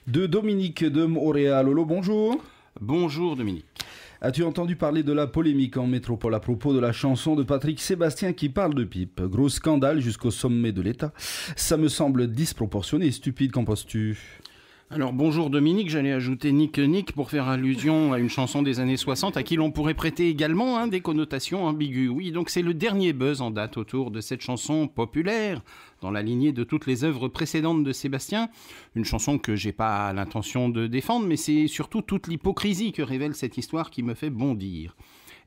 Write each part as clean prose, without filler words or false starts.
De Dominique de Montréal. Lolo, bonjour. Bonjour Dominique. As-tu entendu parler de la polémique en métropole à propos de la chanson de Patrick Sébastien qui parle de pipe? Gros scandale jusqu'au sommet de l'État. Ça me semble disproportionné et stupide, qu'en penses-tu? Alors bonjour Dominique, j'allais ajouter Nick pour faire allusion à une chanson des années 60 à qui l'on pourrait prêter également des connotations ambiguës. Oui, donc c'est le dernier buzz en date autour de cette chanson populaire dans la lignée de toutes les œuvres précédentes de Sébastien. Une chanson que j'ai pas l'intention de défendre, mais c'est surtout toute l'hypocrisie que révèle cette histoire qui me fait bondir.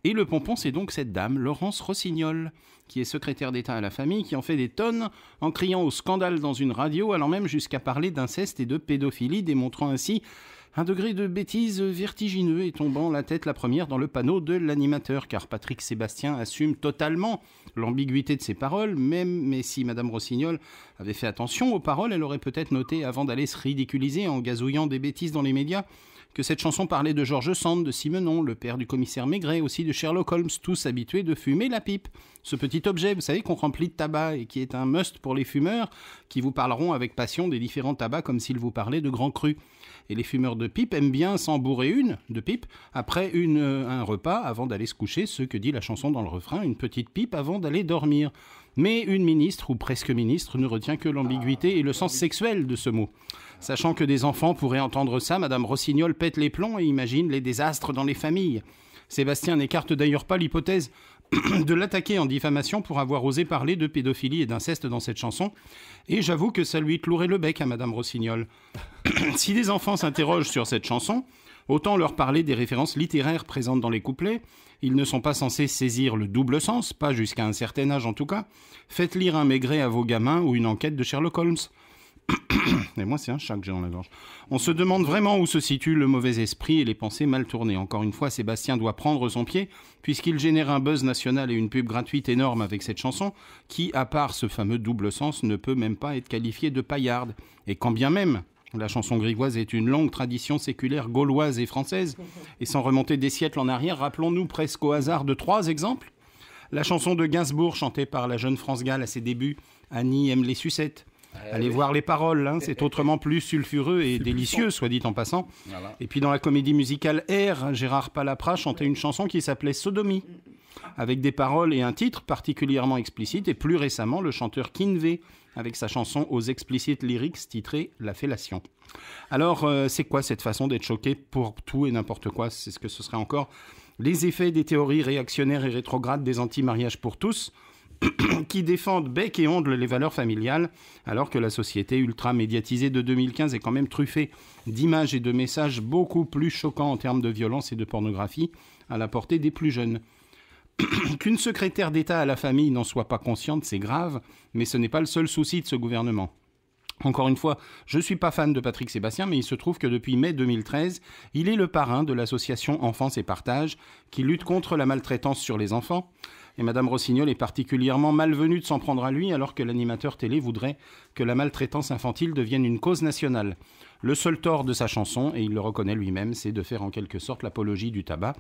Et le pompon, c'est donc cette dame, Laurence Rossignol, qui est secrétaire d'État à la famille, qui en fait des tonnes en criant au scandale dans une radio, allant même jusqu'à parler d'inceste et de pédophilie, démontrant ainsi un degré de bêtise vertigineux et tombant la tête la première dans le panneau de l'animateur, car Patrick Sébastien assume totalement l'ambiguïté de ses paroles, mais si Madame Rossignol avait fait attention aux paroles, elle aurait peut-être noté, avant d'aller se ridiculiser en gazouillant des bêtises dans les médias, que cette chanson parlait de George Sand, de Simenon, le père du commissaire Maigret, aussi de Sherlock Holmes, tous habitués de fumer la pipe. Ce petit objet, vous savez, qu'on remplit de tabac et qui est un must pour les fumeurs, qui vous parleront avec passion des différents tabacs comme s'ils vous parlaient de grands crus. Et les fumeurs de pipe aiment bien s'en bourrer une, de pipe, après un repas avant d'aller se coucher, ce que dit la chanson dans le refrain, une petite pipe avant d'aller dormir. Mais une ministre, ou presque ministre, ne retient que l'ambiguïté et le sens sexuel de ce mot. Sachant que des enfants pourraient entendre ça, Madame Rossignol pète les plombs et imagine les désastres dans les familles. Sébastien n'écarte d'ailleurs pas l'hypothèse de l'attaquer en diffamation pour avoir osé parler de pédophilie et d'inceste dans cette chanson. Et j'avoue que ça lui clouerait le bec à Madame Rossignol. Si des enfants s'interrogent sur cette chanson, autant leur parler des références littéraires présentes dans les couplets. Ils ne sont pas censés saisir le double sens, pas jusqu'à un certain âge en tout cas. Faites lire un Maigret à vos gamins ou une enquête de Sherlock Holmes. Et moi, c'est un chat que j'ai dans la gorge. On se demande vraiment où se situe le mauvais esprit et les pensées mal tournées. Encore une fois, Sébastien doit prendre son pied, puisqu'il génère un buzz national et une pub gratuite énorme avec cette chanson, qui, à part ce fameux double sens, ne peut même pas être qualifiée de paillarde. Et quand bien même la chanson grivoise est une longue tradition séculaire gauloise et française, et sans remonter des siècles en arrière, rappelons-nous presque au hasard de 3 exemples. La chanson de Gainsbourg, chantée par la jeune France Gall à ses débuts, Annie aime les sucettes. Allez voir les paroles, c'est autrement plus sulfureux et délicieux, soit dit en passant. Voilà. Et puis dans la comédie musicale Air, Gérard Palapra chantait une chanson qui s'appelait Sodomie, avec des paroles et un titre particulièrement explicites, et plus récemment le chanteur Kinvey, avec sa chanson aux explicites lyrics titrée La fellation. Alors, c'est quoi cette façon d'être choqué pour tout et n'importe quoi? C'est ce que ce serait encore les effets des théories réactionnaires et rétrogrades des anti-mariages pour tous, qui défendent bec et ongle les valeurs familiales, alors que la société ultra-médiatisée de 2015 est quand même truffée d'images et de messages beaucoup plus choquants en termes de violence et de pornographie à la portée des plus jeunes. Qu'une secrétaire d'État à la famille n'en soit pas consciente, c'est grave, mais ce n'est pas le seul souci de ce gouvernement. Encore une fois, je ne suis pas fan de Patrick Sébastien, mais il se trouve que depuis mai 2013, il est le parrain de l'association Enfance et Partage, qui lutte contre la maltraitance sur les enfants. Et Madame Rossignol est particulièrement malvenue de s'en prendre à lui, alors que l'animateur télé voudrait que la maltraitance infantile devienne une cause nationale. Le seul tort de sa chanson, et il le reconnaît lui-même, c'est de faire en quelque sorte l'apologie du tabac.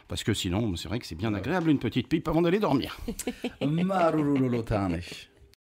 Parce que sinon, c'est vrai que c'est bien agréable une petite pipe avant d'aller dormir. Marululotane.